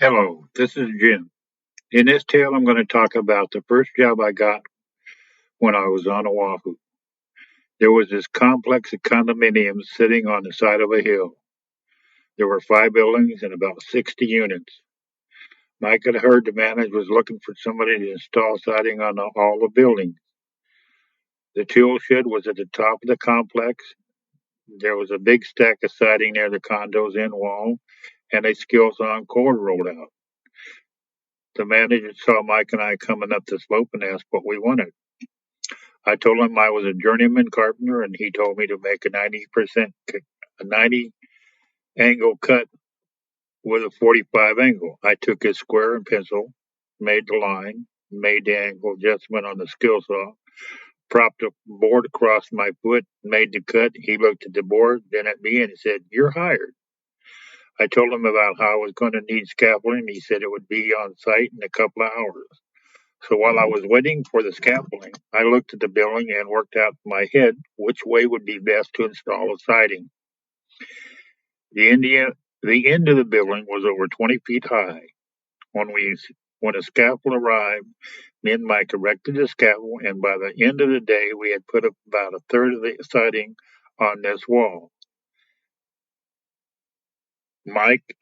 Hello, this is Jim. In this tale, I'm going to talk about the first job I got when I was on Oahu. There was this complex of condominiums sitting on the side of a hill. There were five buildings and about 60 units. Mike had heard the manager was looking for somebody to install siding on all the buildings. The tool shed was at the top of the complex. There was a big stack of siding near the condo's end wall, and a skill saw cord rolled out. The manager saw Mike and I coming up the slope and asked what we wanted. I told him I was a journeyman carpenter, and he told me to make a 90 angle cut with a 45 angle. I took his square and pencil, made the line, made the angle adjustment on the skill saw, propped a board across my foot, made the cut. He looked at the board, then at me, and he said, "You're hired." I told him about how I was going to need scaffolding. He said it would be on site in a couple of hours. So while I was waiting for the scaffolding, I looked at the building and worked out in my head which way would be best to install the siding. The the end of the building was over 20 feet high. When we when a scaffold arrived, me and Mike erected the scaffold, and by the end of the day, we had put up about a third of the siding on this wall. Mike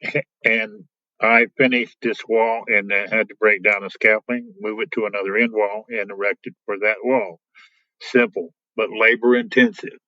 and I finished this wall and then had to break down the scaffolding, move it to another end wall, and erect it for that wall. Simple, but labor intensive.